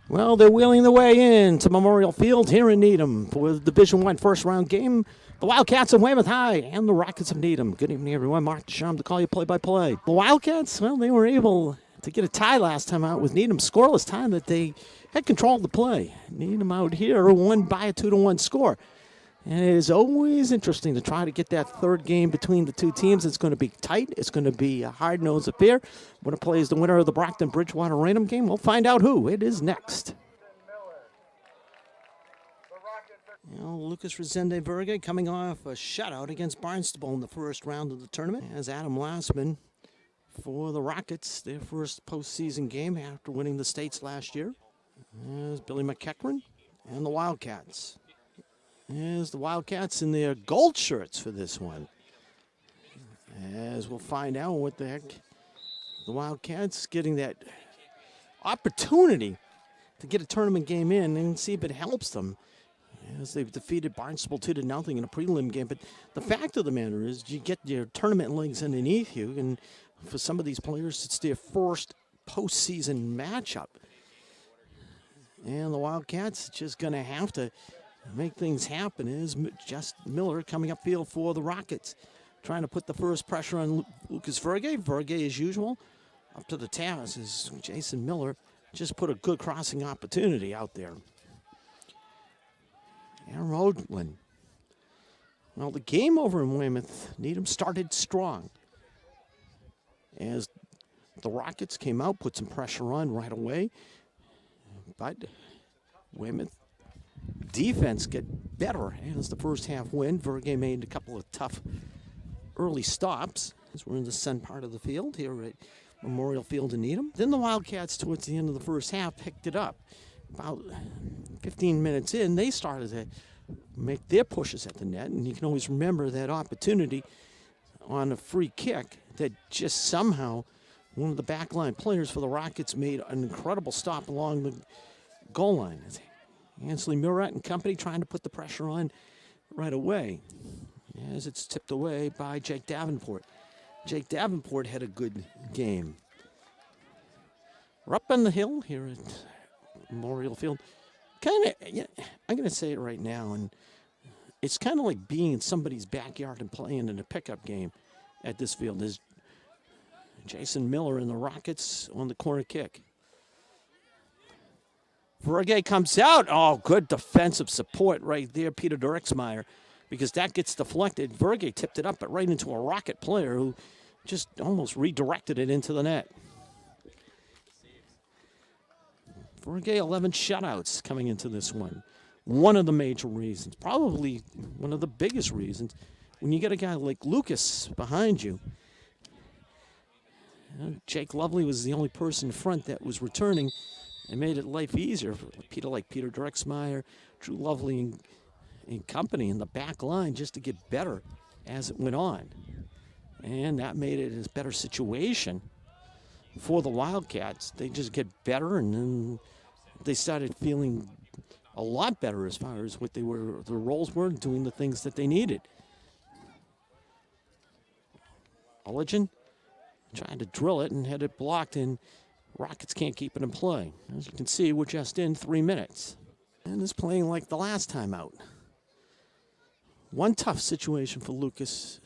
Well, they're wheeling their way in to Memorial Field here in Needham for the Division I first-round game. The Wildcats of Weymouth High and the Rockets of Needham. Good evening, everyone. Mark Deschamps to call you play-by-play. The Wildcats, well, they were able to get a tie last time out with Needham. Scoreless time that they had control of the play. Needham out here won by a 2-1 score. And it is always interesting to try to get that third game between the two teams. It's going to be tight. It's going to be a hard-nosed affair. Winner plays the winner of the Brockton-Bridgewater Random game. We'll find out who it is next. Lucas Resende Verge coming off a shutout against Barnstable in the first round of the tournament. As Adam Lastman for the Rockets, their first postseason game after winning the States last year. There's Billy McEachran and the Wildcats. There's the Wildcats in their gold shirts for this one. As we'll find out what the heck the Wildcats getting that opportunity to get a tournament game in and see if it helps them. As they've defeated Barnstable 2-0 in a prelim game. But the fact of the matter is you get your tournament legs underneath you, and for some of these players it's their first postseason matchup. And the Wildcats just going to have to make things happen. Is just Miller coming upfield for the Rockets, trying to put the first pressure on Lucas Verge. Verge, as usual, up to the task as Jason Miller just put a good crossing opportunity out there. Aaron Odlin. Well, the game over in Weymouth, Needham started strong. As the Rockets came out, put some pressure on right away. But Weymouth defense get better as the first half win. Verge made a couple of tough early stops as we're in the sun part of the field here at Memorial Field in Needham. Then the Wildcats, towards the end of the first half, picked it up. About 15 minutes in, they started to make their pushes at the net, and you can always remember that opportunity on a free kick that just somehow one of the backline players for the Rockets made an incredible stop along the goal line. Ansley Murat and company trying to put the pressure on right away as it's tipped away by Jake Davenport. Jake Davenport had a good game. We're up on the hill here at Memorial Field. Kind of, yeah, I'm going to say it right now, and it's kind of like being in somebody's backyard and playing in a pickup game at this field. There's Jason Miller and the Rockets on the corner kick. Verge comes out. Oh, good defensive support right there, Peter Durexmeyer, because that gets deflected. Verge tipped it up, but right into a Rocket player who just almost redirected it into the net. Verge 11 shutouts coming into this one. One of the major reasons, probably one of the biggest reasons, when you get a guy like Lucas behind you. Jake Lovely was the only person in front that was returning and made it life easier for Peter Drexmeyer, Drew Lovely, and company in the back line just to get better as it went on. And that made it a better situation for the Wildcats. They just get better, and then they started feeling a lot better as far as what their roles were, doing the things that they needed. Ullingen trying to drill it and had it blocked, and Rockets can't keep it in play. As you can see, we're just in 3 minutes. And it's playing like the last time out. One tough situation for Lucas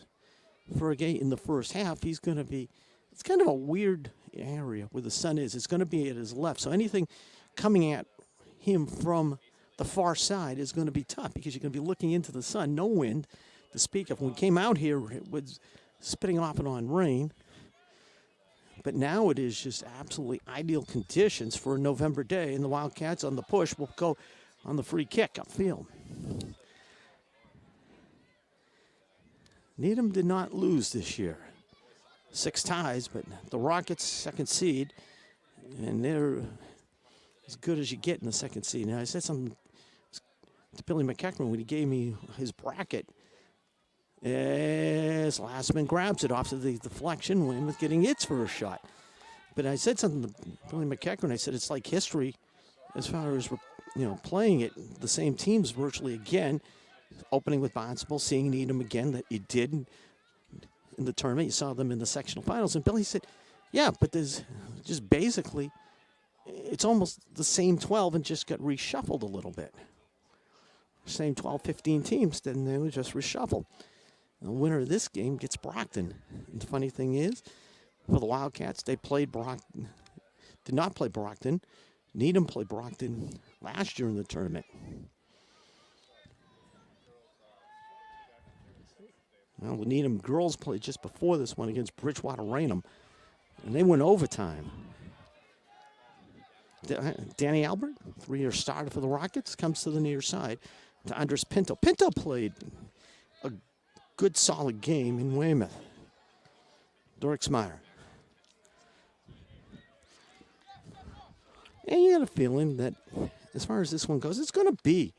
Verge in the first half. He's going to be, it's kind of a weird area where the sun is. It's going to be at his left. So anything coming at him from the far side is going to be tough because you're going to be looking into the sun. No wind to speak of. When we came out here, it was spitting off and on rain. But now it is just absolutely ideal conditions for a November day, and the Wildcats on the push will go on the free kick upfield. Needham did not lose this year. 6 ties, but the Rockets, second seed, and they're as good as you get in the second seed. Now, I said something to Billy McEachran when he gave me his bracket. As Lastman grabs it off of the deflection, Weymouth getting its first shot. But I said something to Billy McEachran. I said it's like history as far as, playing it, the same teams virtually again, opening with Barnstable, seeing Needham again, that you did in the tournament. You saw them in the sectional finals. And Billy said, yeah, but there's just basically it's almost the same 12 and just got reshuffled a little bit. Same 12, 15 teams, then they were just reshuffled. The winner of this game gets Brockton. And the funny thing is, for the Wildcats, they played did not play Brockton. Needham played Brockton last year in the tournament. Well, the Needham girls played just before this one against Bridgewater Raynham, and they went overtime. Danny Albert, 3-year starter for the Rockets, comes to the near side to Andres Pinto. Pinto played a good, solid game in Weymouth. Dorixmeyer. And you got a feeling that as far as this one goes, it's going to be,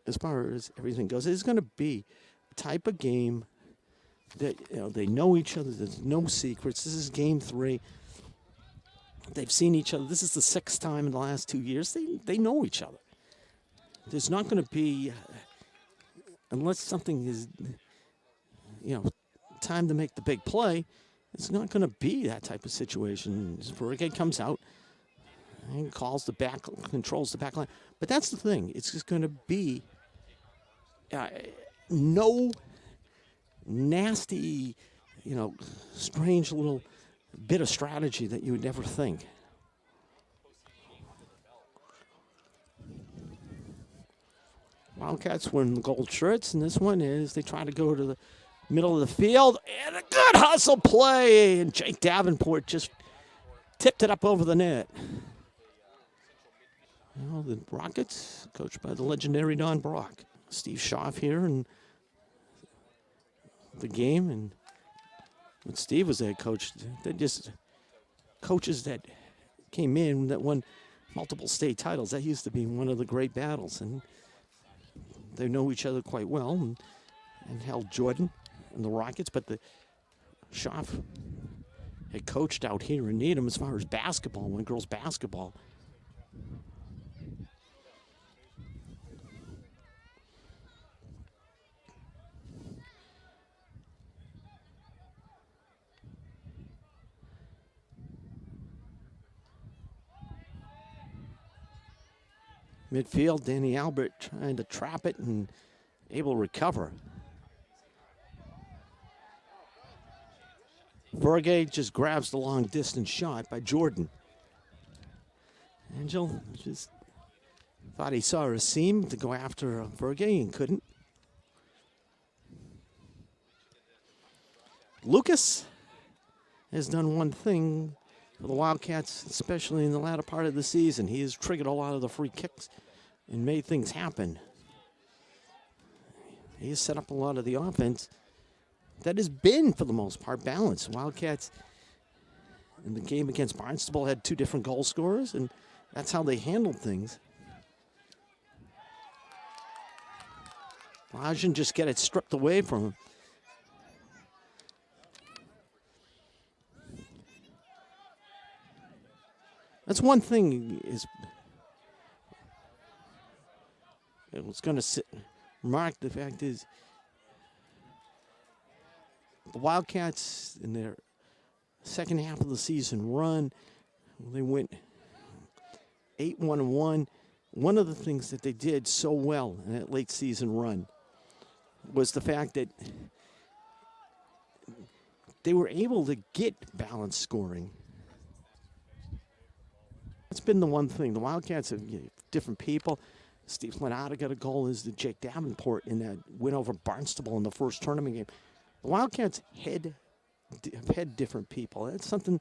as far as everything goes, it's going to be a type of game that, they know each other. There's no secrets. This is game 3. They've seen each other. This is the 6th time in the last 2 years. They know each other. There's not going to be, unless something is, time to make the big play, it's not going to be that type of situation. Verge comes out and controls the back line. But that's the thing. It's just going to be no nasty, strange little bit of strategy that you would never think. Wildcats wearing the gold shirts, and this one is they try to go to the middle of the field, and a good hustle play, and Jake Davenport just tipped it up over the net. The Rockets, coached by the legendary Don Brock. Steve Schaff here in the game, and when Steve was head coach, they just coaches that came in that won multiple state titles. That used to be one of the great battles, and they know each other quite well, and held Jordan and the Rockets, but the Schaff had coached out here in Needham as far as basketball, when girls basketball. Midfield, Danny Albert trying to trap it and able to recover. Verge just grabs the long distance shot by Jordan. Angel just thought he saw a seam to go after Verge and couldn't. Lucas has done one thing for the Wildcats, especially in the latter part of the season. He has triggered a lot of the free kicks and made things happen. He has set up a lot of the offense that has been, for the most part, balanced. Wildcats in the game against Barnstable had 2 different goal scorers, and that's how they handled things. Rajan just get it stripped away from him. That's one thing is it was going to remark. The fact is the Wildcats in their second half of the season run, they went 8-1-1. One of the things that they did so well in that late season run was the fact that they were able to get balanced scoring. That's been the one thing. The Wildcats have different people. Steve Lenata got a goal as the Jake Davenport in that win over Barnstable in the first tournament game. The Wildcats have had different people. That's something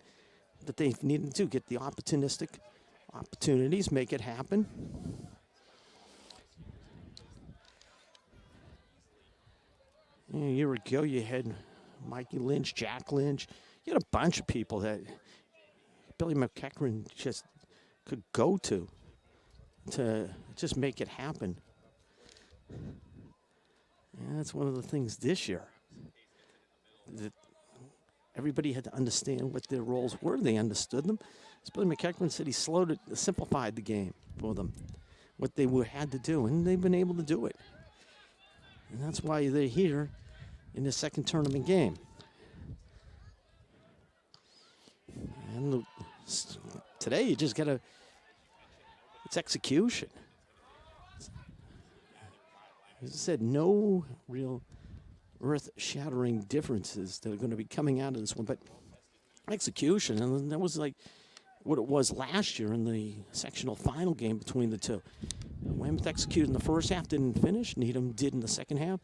that they need to do, get the opportunistic opportunities, make it happen. A year ago, you had Mikey Lynch, Jack Lynch. You had a bunch of people that Billy McEachran just could go to just make it happen. And that's one of the things this year. That everybody had to understand what their roles were. They understood them. As Billy McEachran said, he simplified the game for them, what they had to do, and they've been able to do it. And that's why they're here in the second tournament game. And Today, you just got to, it's execution. As I said, no real earth-shattering differences that are going to be coming out of this one, but execution, and that was like what it was last year in the sectional final game between the two. Weymouth executed in the first half, didn't finish. Needham did in the second half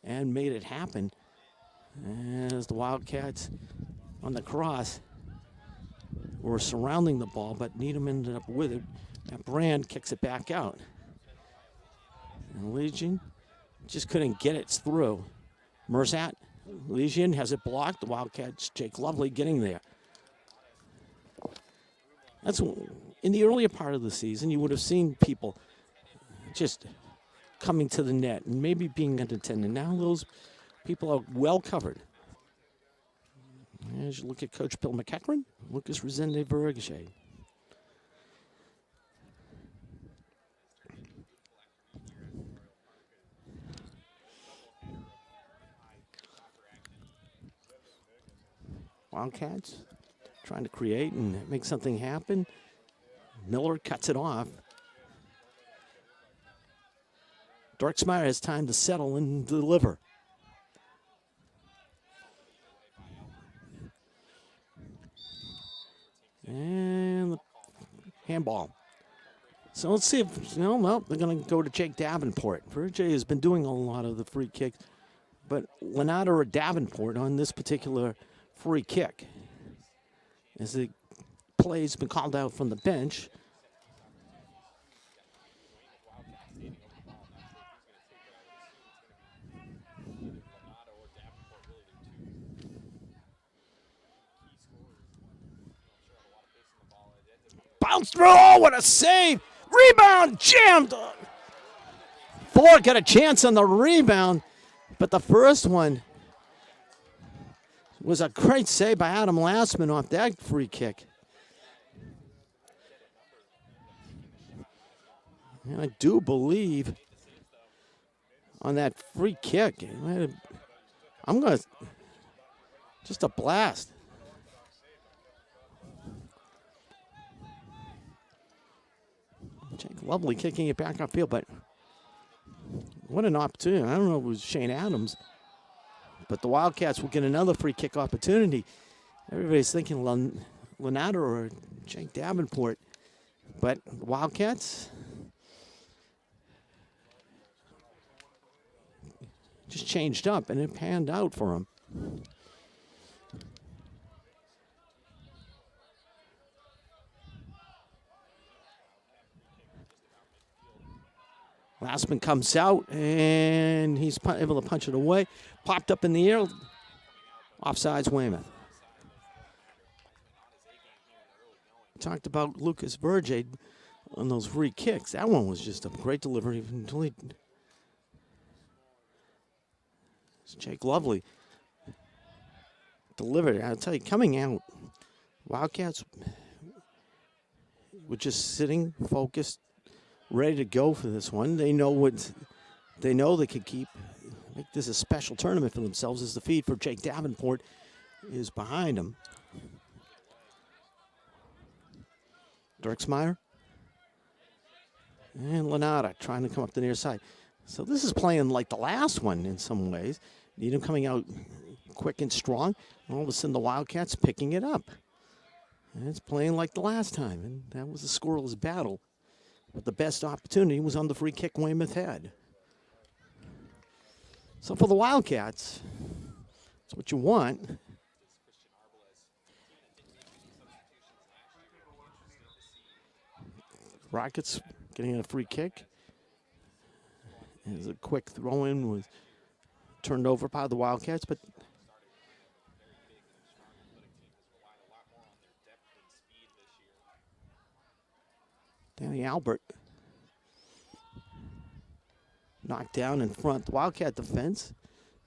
and made it happen. As the Wildcats on the cross were surrounding the ball, but Needham ended up with it. That Brand kicks it back out. And Legion just couldn't get it through. Mersat, Legion has it blocked. The Wildcats, Jake Lovely getting there. That's in the earlier part of the season, you would have seen people just coming to the net and maybe being unattended. Now those people are well covered. As you look at Coach Bill McEachran, Lucas Resende-Verge. Wildcats trying to create and make something happen. Miller cuts it off. Dorksmeyer has time to settle and deliver. And the handball. So let's see if, no, they're going to go to Jake Davenport. Verge has been doing a lot of the free kicks, but Leonardo or Davenport on this particular free kick. As the play's been called out from the bench. Bounce through, oh, what a save. Rebound, jammed. Ford got a chance on the rebound, but the first one was a great save by Adam Lastman off that free kick. And I do believe on that free kick, I'm going to, just a blast. Jake Lovely kicking it back upfield, but what an opportunity. I don't know if it was Shane Adams, but the Wildcats will get another free kick opportunity. Everybody's thinking Leonardo or Jake Davenport, but the Wildcats just changed up, and it panned out for them. Lastman comes out, and he's able to punch it away. Popped up in the air. Offsides, Weymouth. Talked about Lucas Verge on those free kicks. That one was just a great delivery. Jake Lovely delivered. I'll tell you, coming out, Wildcats were just sitting, focused, ready to go for this one. They know they could make this a special tournament for themselves as the feed for Jake Davenport is behind them. Dirksmeyer and Lenata trying to come up the near side. So this is playing like the last one in some ways. Needham coming out quick and strong. And all of a sudden the Wildcats picking it up. And it's playing like the last time. And that was a scoreless battle. But the best opportunity was on the free kick Weymouth had. So for the Wildcats, that's what you want. Rockets getting a free kick. As a quick throw-in was turned over by the Wildcats, but Danny Albert knocked down in front. The Wildcat defense,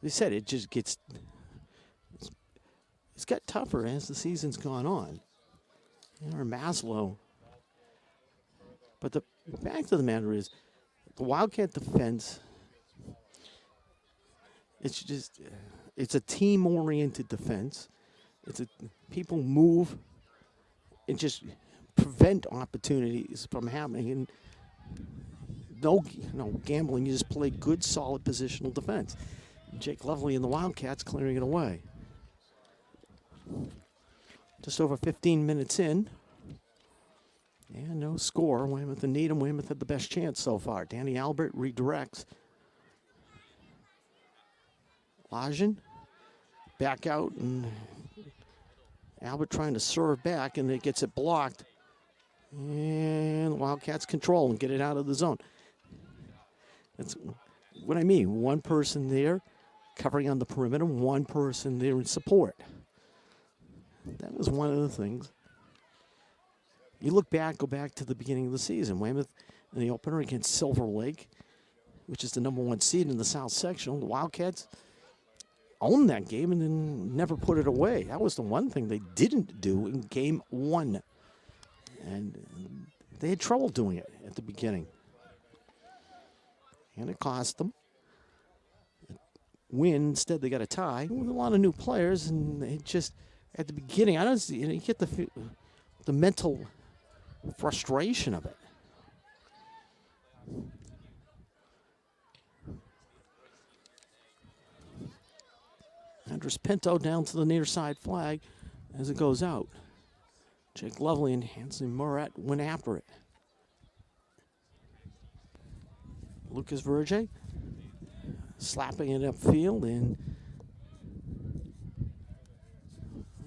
they said it just gets, it's got tougher as the season's gone on. Or Maslow. But the fact of the matter is, the Wildcat defense, it's a team-oriented defense. People move and just prevent opportunities from happening. And no gambling. You just play good, solid positional defense. Jake Lovely and the Wildcats clearing it away. Just over 15 minutes in. And no score. Weymouth and Needham. Weymouth had the best chance so far. Danny Albert redirects. Lajan back out, and Albert trying to serve back, and it gets it blocked. And the Wildcats control and get it out of the zone. That's what I mean. One person there covering on the perimeter, one person there in support. That was one of the things. You look back, go back to the beginning of the season. Weymouth in the opener against Silver Lake, which is the #1 seed in the South Sectional. The Wildcats owned that game and then never put it away. That was the one thing they didn't do in game 1. And they had trouble doing it at the beginning. And it cost them. Win, instead they got a tie with a lot of new players, and they just, at the beginning, I don't see, you get the mental frustration of it. Andres Pinto down to the near side flag as it goes out. Jake Lovely and Hansley Murat went after it. Lucas Verge slapping it upfield, and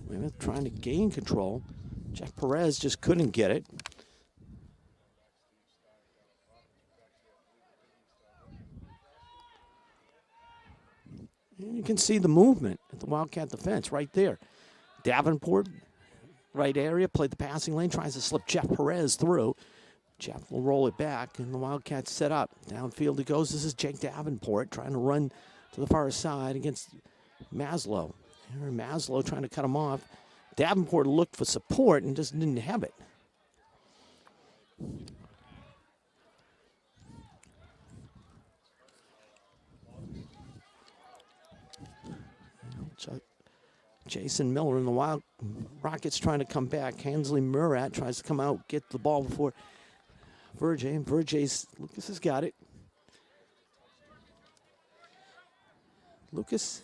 Weymouth trying to gain control. Jeff Perez just couldn't get it. And you can see the movement at the Wildcat defense right there. Davenport, right area, played the passing lane, tries to slip Jeff Perez through. Jeff will roll it back, and the Wildcats set up. Downfield he goes. This is Jake Davenport trying to run to the far side against Maslow. Aaron Maslow trying to cut him off. Davenport looked for support and just didn't have it. Jason Miller and the Wild Rockets trying to come back. Hansley Murat tries to come out, get the ball before Verge. Lucas has got it. Lucas,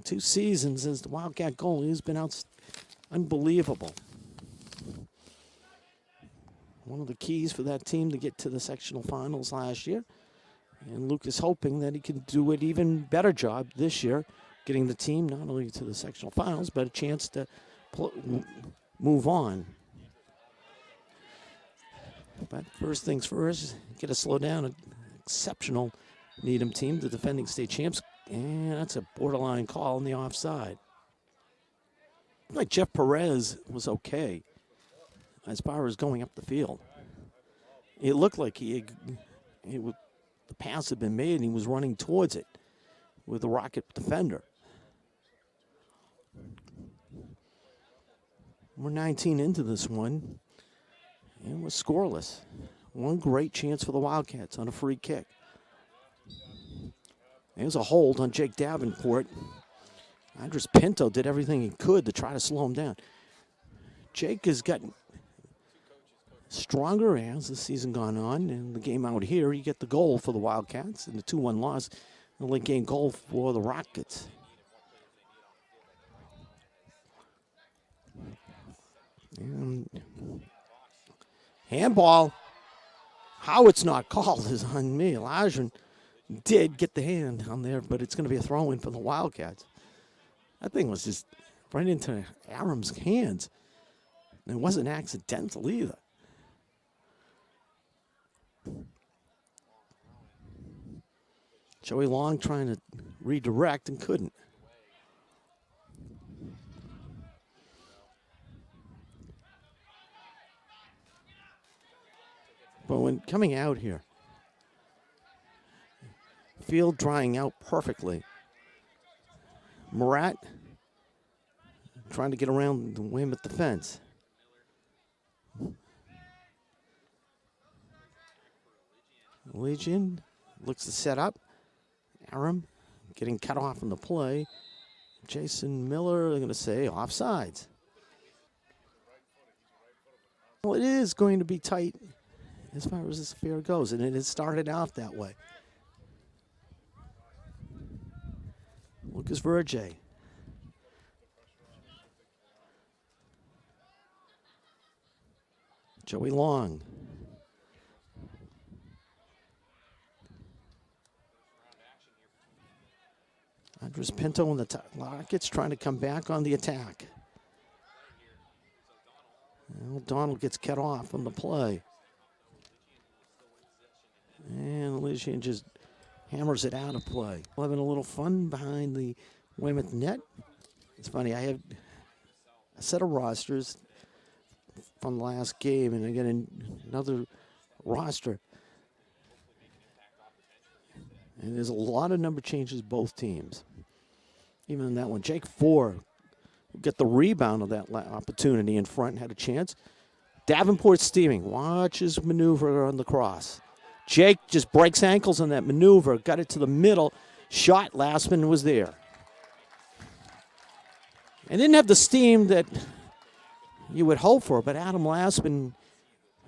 2 seasons as the Wildcat goalie, has been unbelievable. One of the keys for that team to get to the sectional finals last year. And Lucas hoping that he can do an even better job this year, getting the team not only to the sectional finals, but a chance to move on. But first things first, get to slow down an exceptional Needham team, the defending state champs, and that's a borderline call on the offside. Like Jeff Perez was okay as far as going up the field. It looked like the pass had been made and he was running towards it with the Rocket defender. We're 19 into this one. And it was scoreless. One great chance for the Wildcats on a free kick. There's a hold on Jake Davenport. Andres Pinto did everything he could to try to slow him down. Jake has gotten stronger as the season gone on. And the game out here, you get the goal for the Wildcats in the 2-1 loss. The late game goal for the Rockets. And handball. How it's not called is on me. Elijah did get the hand on there, but it's going to be a throw-in for the Wildcats. That thing was just right into Aram's hands. And it wasn't accidental either. Joey Long trying to redirect and couldn't. But when coming out here, field drying out perfectly. Murat trying to get around the Weymouth defense. Legion looks to set up. Aram getting cut off in the play. Jason Miller, they're going to say offsides. Well, it is going to be tight as far as this affair goes, and it has started out that way. Lucas Verge. Joey Long. Andres Pinto and the Rockets trying to come back on the attack. Well, Donald gets cut off on the play. And Elysian just hammers it out of play. Having a little fun behind the Weymouth net. It's funny, I have a set of rosters from the last game, and I get another roster. And there's a lot of number changes both teams. Even in that one, Jake Four get the rebound of that opportunity in front, had a chance. Davenport steaming, watch his maneuver on the cross. Jake just breaks ankles on that maneuver, got it to the middle, shot, Lastman was there. And didn't have the steam that you would hope for, but Adam Lastman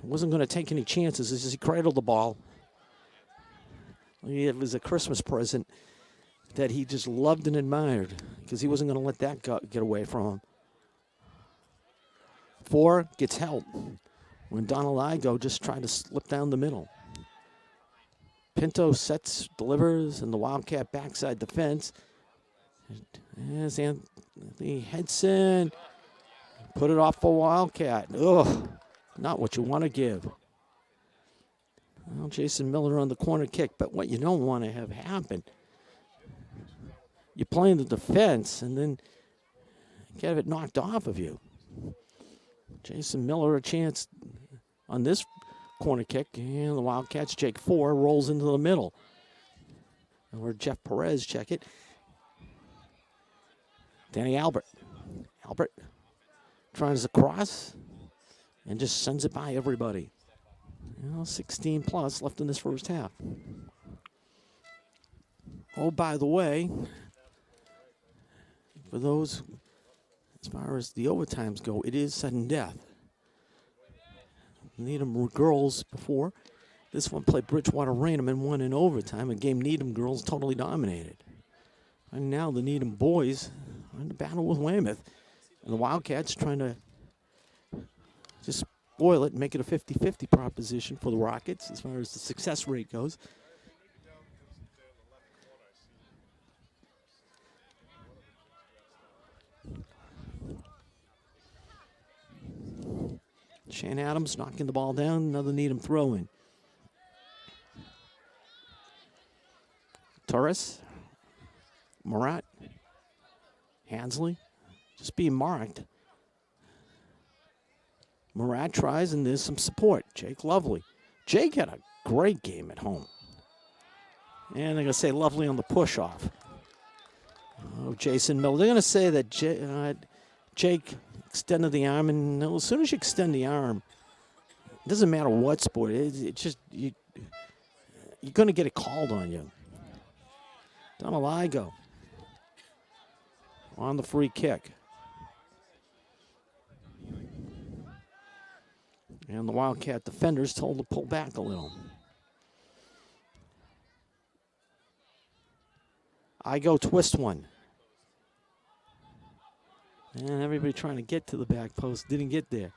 wasn't going to take any chances as he cradled the ball. It was a Christmas present that he just loved and admired because he wasn't going to let that get away from him. Four gets help when Donald Igo just tried to slip down the middle. Pinto sets, delivers, and the Wildcat backside defense. There's Anthony Henson. Put it off for Wildcat. Ugh, not what you want to give. Well, Jason Miller on the corner kick, but what you don't want to have happen, you're playing the defense and then you have it knocked off of you. Jason Miller a chance on this corner kick, and the Wildcats, Jake Four rolls into the middle. And where Jeff Perez check it. Danny Albert. Albert tries to cross and just sends it by everybody. 16 plus left in this first half. Oh, by the way, for those, as far as the overtimes go, it is sudden death. Needham girls before. This one played Bridgewater Raynham and won in overtime, a game Needham girls totally dominated. And now the Needham boys are in the battle with Weymouth. And the Wildcats trying to just spoil it and make it a 50-50 proposition for the Rockets as far as the success rate goes. Shane Adams knocking the ball down, another Needham throw in. Torres, Murat, Hansley, just being marked. Murat tries, and there's some support. Jake Lovely. Jake had a great game at home. And they're going to say Lovely on the push-off. Oh, Jason Miller. They're going to say that Jake extended the arm, and as soon as you extend the arm, it doesn't matter what sport. It just, you're going to get it called on you. Donald Igo on the free kick. And the Wildcat defenders told to pull back a little. Igo twist one. And everybody trying to get to the back post didn't get there.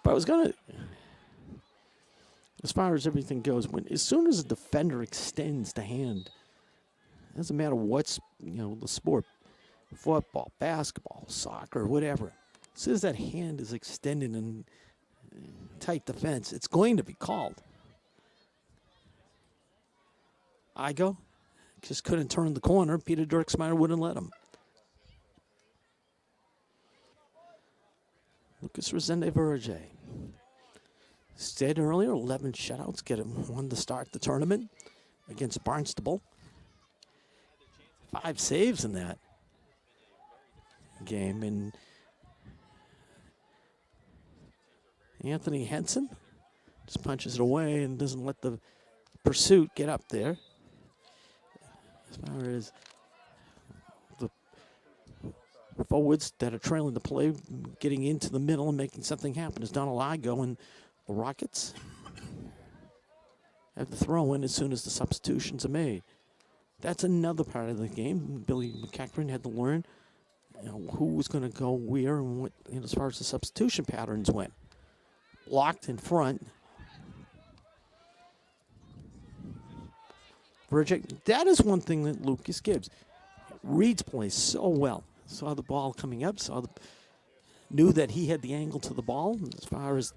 But I was going to, as far as everything goes, as soon as a defender extends the hand, it doesn't matter what's, the sport, football, basketball, soccer, whatever. As soon as that hand is extended in tight defense, it's going to be called. Igo just couldn't turn the corner. Peter Dirksmeyer wouldn't let him. Lucas Resende Verge. Said earlier, 11 shutouts, get him one to start the tournament against Barnstable. 5 saves in that game. And Anthony Henson just punches it away and doesn't let the pursuit get up there. As far as the forwards that are trailing the play, getting into the middle and making something happen. As Donald Igo and the Rockets have the throw in as soon as the substitutions are made. That's another part of the game. Billy McEachran had to learn who was going to go where and what, as far as the substitution patterns went. Locked in front. Virgil, that is one thing that Lucas Gibbs reads play so well. Saw the ball coming up, knew that he had the angle to the ball as far as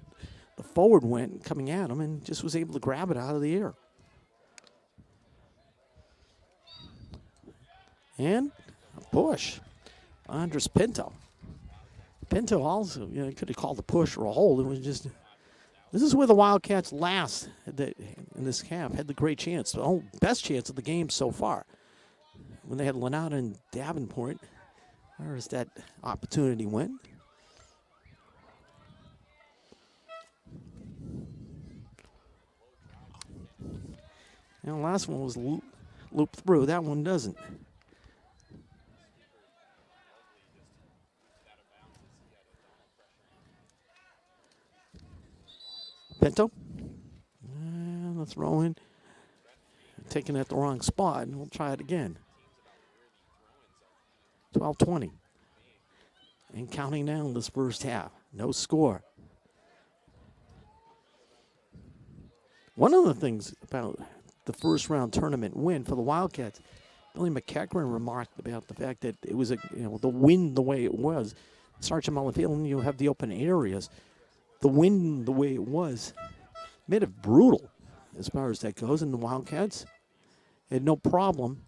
the forward went coming at him, and just was able to grab it out of the air. And a push. Andres Pinto. Pinto also, could have called a push or a hold. It was just, this is where the Wildcats last in this half had the great chance, the best chance of the game so far. When they had Lanata and Davenport, where's that opportunity went? And the last one was looped through. That one doesn't. Pinto. And the throw in. Taking it at the wrong spot, and we'll try it again. 12-20. And counting down this first half. No score. One of the things about the first round tournament win for the Wildcats, Billy McEachran remarked about the fact that it was the wind the way it was. Sergeant Mullen Field, and you have the open areas. The wind the way it was made it brutal as far as that goes, and the Wildcats had no problem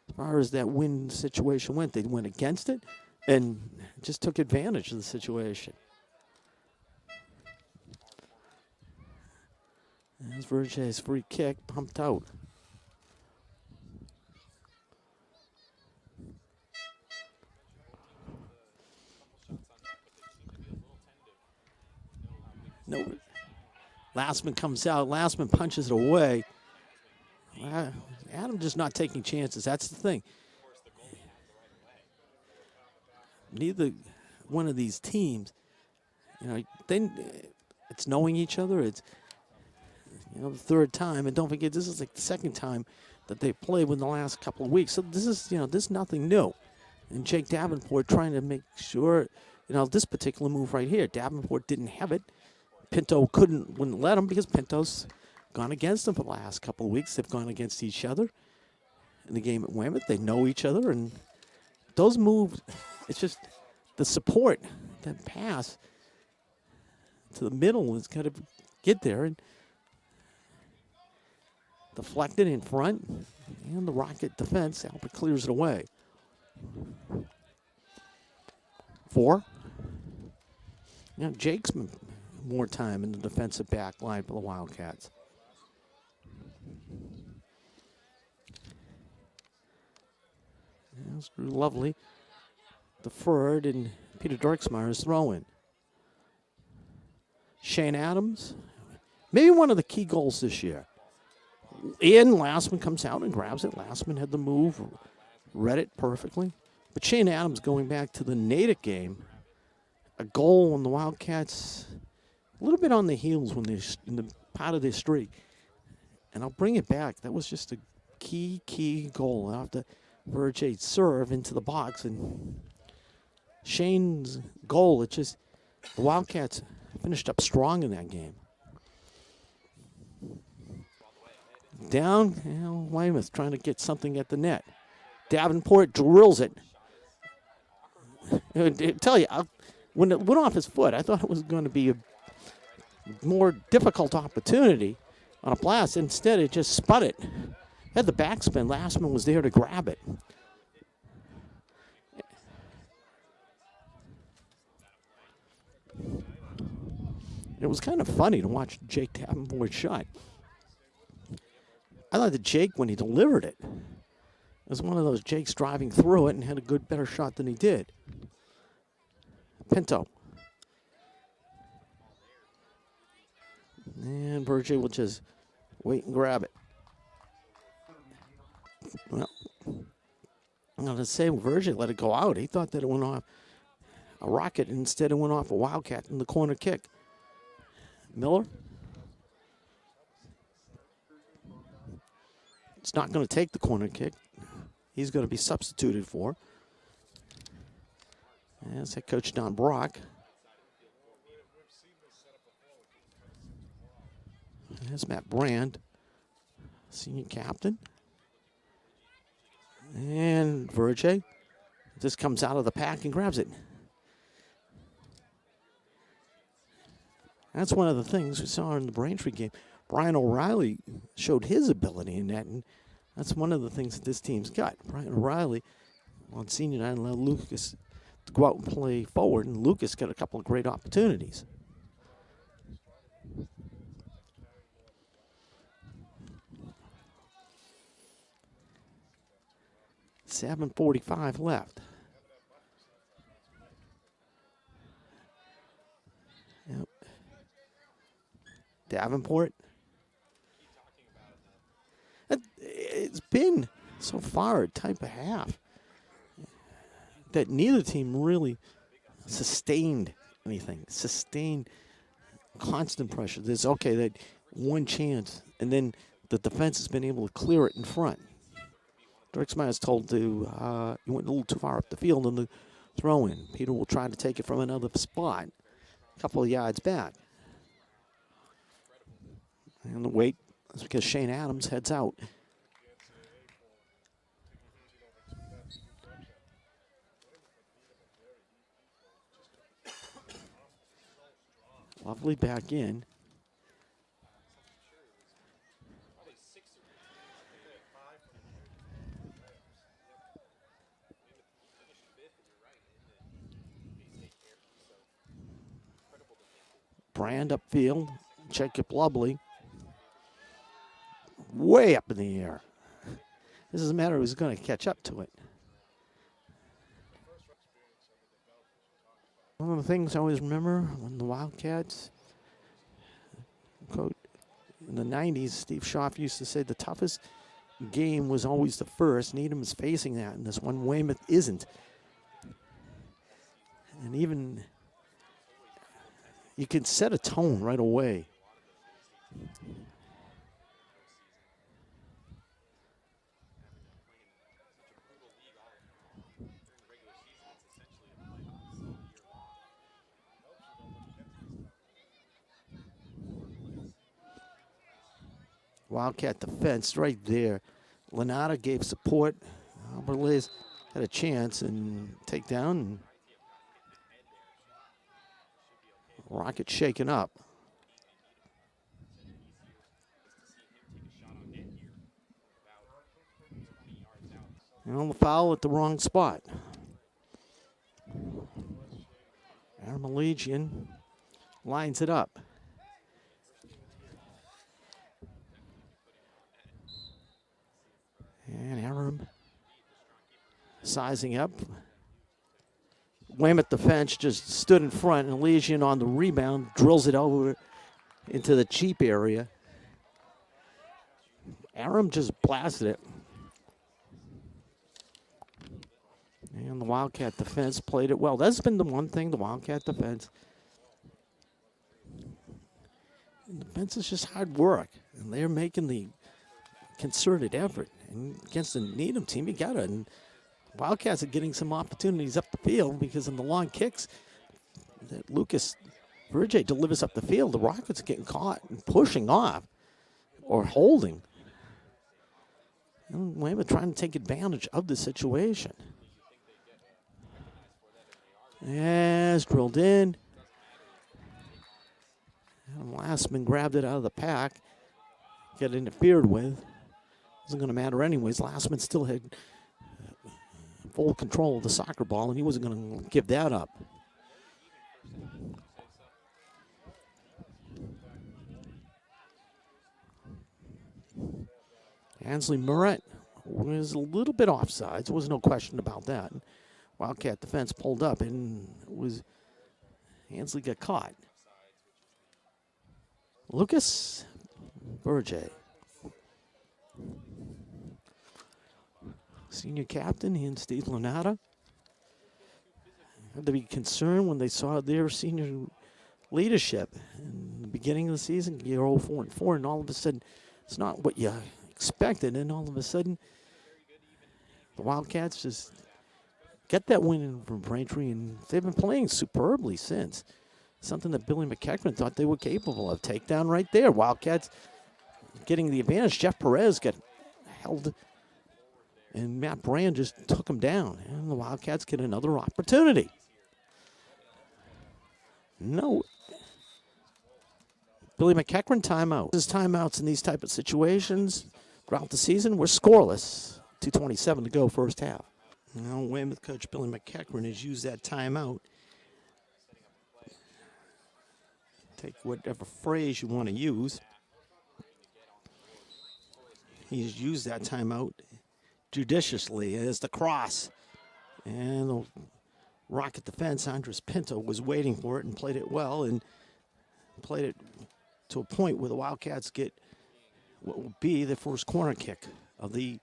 as far as that wind situation went. They went against it and just took advantage of the situation. There's Verge's free kick, pumped out. No. Lastman comes out. Lastman punches it away. Adam just not taking chances. That's the thing. Neither one of these teams, it's knowing each other. It's the third time, and don't forget this is like the second time that they played within the last couple of weeks. So this is this is nothing new. And Jake Davenport trying to make sure this particular move right here. Davenport didn't have it. Pinto wouldn't let him because Pinto's gone against him for the last couple of weeks. They've gone against each other in the game at Weymouth. They know each other, and those moves, it's just the support, that pass to the middle is got to get there and deflected in front, and the Rocket defense, Albert clears it away. 4. Jake's more time in the defensive back line for the Wildcats. That's lovely. Deferred, and Peter Dirksmeyer's throwing. Shane Adams, maybe one of the key goals this year. Lastman comes out and grabs it. Lastman had the move, read it perfectly. But Shane Adams, going back to the Natick game, a goal on the Wildcats, a little bit on the heels when they're in the part of their streak. And I'll bring it back. That was just a key goal after Verge serve into the box. And Shane's goal, the Wildcats finished up strong in that game. Down, Weymouth trying to get something at the net. Davenport drills it. I tell you, when it went off his foot, I thought it was going to be a more difficult opportunity on a blast. Instead, it just spun it. Had the backspin. Lastman was there to grab it. It was kind of funny to watch Jake Davenport shot. I thought that Jake, when he delivered it, was one of those Jake's driving through it and had a better shot than he did. Pinto. And Verge will just wait and grab it. Well, I'm going to say Virgil let it go out. He thought that it went off a rocket. Instead, it went off a Wildcat in the corner kick. Miller. It's not going to take the corner kick. He's going to be substituted for. As head coach Don Brock. There's Matt Brand, senior captain. And Virgil just comes out of the pack and grabs it. That's one of the things we saw in the Braintree game. Brian O'Reilly showed his ability in that, and that's one of the things that this team's got. Brian O'Reilly on senior night allowed Lucas to go out and play forward, and Lucas got a couple of great opportunities. .7:45 left. Yep. Davenport. It's been so far a type of half that neither team really sustained anything. Sustained constant pressure. There's that one chance, and then the defense has been able to clear it in front. Drexmeyer is told to, he went a little too far up the field in the throw-in. Peter will try to take it from another spot, a couple of yards back. And the wait is because Shane Adams heads out. Lovely back in. Brand upfield. Jacob Lovely. Way up in the air. This doesn't matter who's going to catch up to it. One of the things I always remember when the Wildcats, quote, in the 90s, Steve Schaff used to say the toughest game was always the first. Needham is facing that, and this one Weymouth isn't. And even you can set a tone right away. Wildcat defense right there. Lanata gave support. Alberlays had a chance and take down. And Rocket shaken up. And on the foul at the wrong spot. Aramalegian lines it up. And Aram sizing up. Weymouth defense just stood in front, and Legion on the rebound drills it over into the cheap area. Aram just blasted it. And the Wildcat defense played it well. That's been the one thing, the Wildcat defense. And defense is just hard work, and they're making the concerted effort. And against the Needham team, you got it. And Wildcats are getting some opportunities up the field because in the long kicks that Lucas Virgil delivers up the field, the Rockets are getting caught and pushing off or holding. And Weymouth trying to take advantage of the situation. As drilled in. And Lastman grabbed it out of the pack. Got interfered with. Wasn't going to matter anyways. Lastman still had full control of the soccer ball, and he wasn't going to give that up. Ansley Murrett was a little bit offsides. There was no question about that. Wildcat defense pulled up, and Ansley got caught. Lucas Virgil. senior captain, and Steve Lanata had to be concerned when they saw their senior leadership in the beginning of the season. You're 0-4-4, and all of a sudden, it's not what you expected. And all of a sudden, the Wildcats just get that win in from Braintree, and they've been playing superbly since. Something that Billy McEachran thought they were capable of. Takedown right there. Wildcats getting the advantage. Jeff Perez got held, and Matt Brand just took him down. And the Wildcats get another opportunity. No. Billy McEachran timeout. His timeouts in these type of situations throughout the season were scoreless. 2:27 to go, first half. Now, Weymouth coach Billy McEachran has used that timeout. Take whatever phrase you want to use. He's used that timeout judiciously as the cross. And the Rocket defense, Andres Pinto, was waiting for it and played it well, and played it to a point where the Wildcats get what will be their first corner kick of the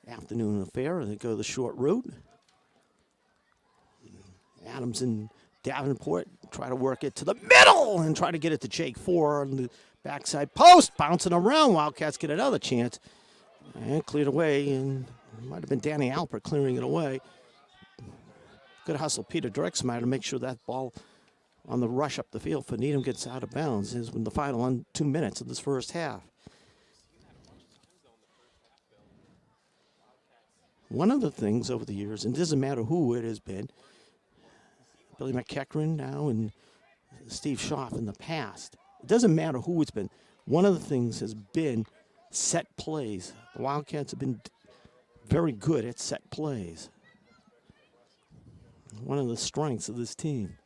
afternoon affair, and they go the short route. Adams and Davenport try to work it to the middle and try to get it to Jake Four on the backside post, bouncing around. Wildcats get another chance and cleared away, and it might have been Danny Alpert clearing it away. Good hustle, Peter Drexmeyer, to make sure that ball on the rush up the field for Needham gets out of bounds. Is when the final 2 minutes of this first half. One of the things over the years, and it doesn't matter who it has been, Billy McEachran now and Steve Schaff in the past, it doesn't matter who it's been. One of the things has been set plays. The Wildcats have been very good at set plays. One of the strengths of this team.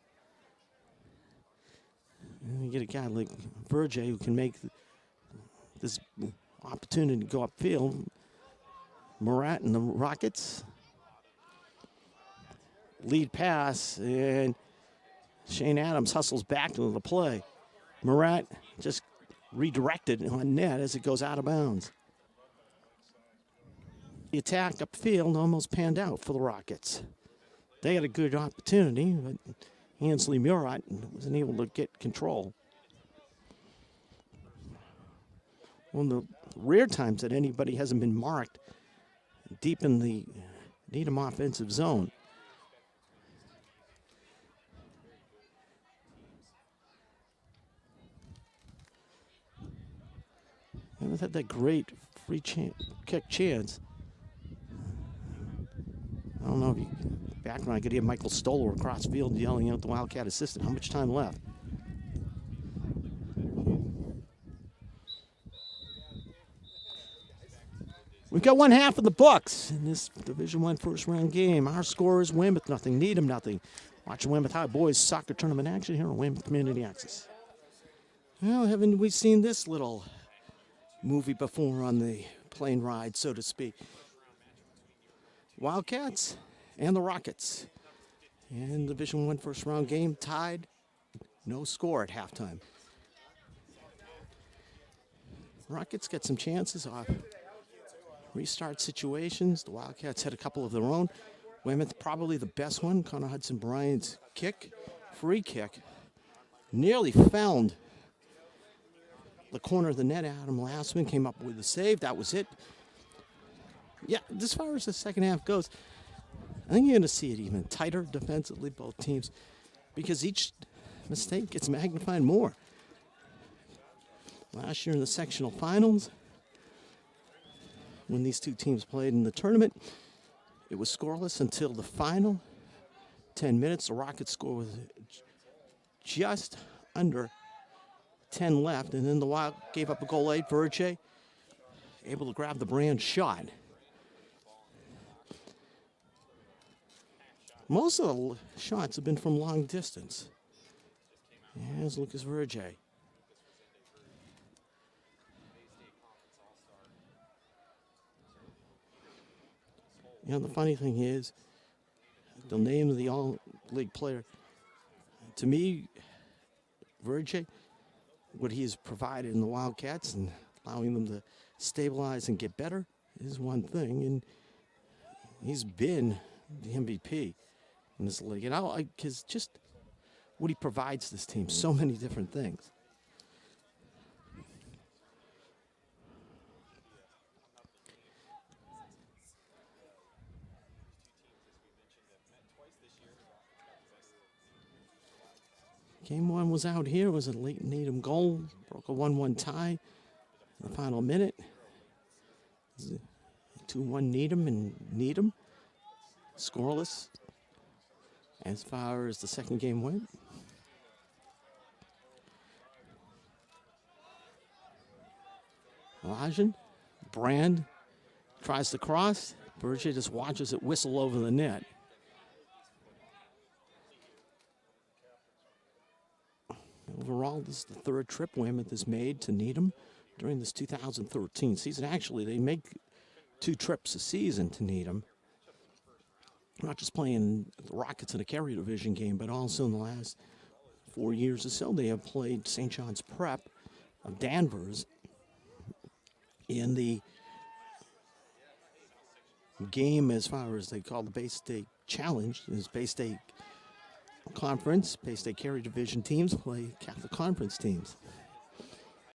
And you get a guy like Verge who can make this opportunity to go upfield. Murat and the Rockets. Lead pass, and Shane Adams hustles back into the play. Murat just redirected on net as it goes out of bounds. The attack upfield almost panned out for the Rockets. They had a good opportunity, but Ansley Murat wasn't able to get control. One of the rare times that anybody hasn't been marked deep in the Needham offensive zone. Weymouth had that great free kick chance. I don't know if you background I could hear Michael Stoller across field yelling out the Wildcat assistant. How much time left? We've got one half of the books in this Division I first round game. Our score is Weymouth nothing, Needham nothing. Watching Weymouth High Boys soccer tournament action here on Weymouth Community Access. Well, haven't we seen this little movie before on the plane ride, so to speak? Wildcats and the Rockets. And Division I first round game tied. No score at halftime. Rockets get some chances off restart situations. The Wildcats had a couple of their own. Weymouth probably the best one. Connor Hudson Bryant's kick, free kick, nearly found the corner of the net. Adam Lassman came up with a save. That was it. Yeah, as far as the second half goes, I think you're going to see it even tighter defensively, both teams, because each mistake gets magnified more. Last year in the sectional finals, when these two teams played in the tournament, it was scoreless until the final 10 minutes. The Rockets scored with just under 10 left, and then the Wild gave up a goal late. Verge able to grab the Brand shot. Most of the shots have been from long distance. Here's Lucas Verge. You know, the funny thing is, the name of the all-league player, to me, Verge, what he has provided in the Wildcats and allowing them to stabilize and get better is one thing. And He's been the MVP in this league. And I like his just what he provides this team, so many different things. Game one was out here. It was a late Needham goal. Broke a 1-1 tie in the final minute. 2-1 Needham and Needham. Scoreless as far as the second game went. Elijah, Brand tries to cross. Berger just watches it whistle over the net. Overall, this is the third trip Weymouth has made to Needham during this 2013 season. Actually, they make 2 trips a season to Needham. Not just playing the Rockets in a carry division game, but also in the last 4 years or so, they have played St. John's Prep of Danvers in the game as far as they call the Bay State Challenge. Is Bay State Conference, Bay State Carry Division teams play Catholic Conference teams.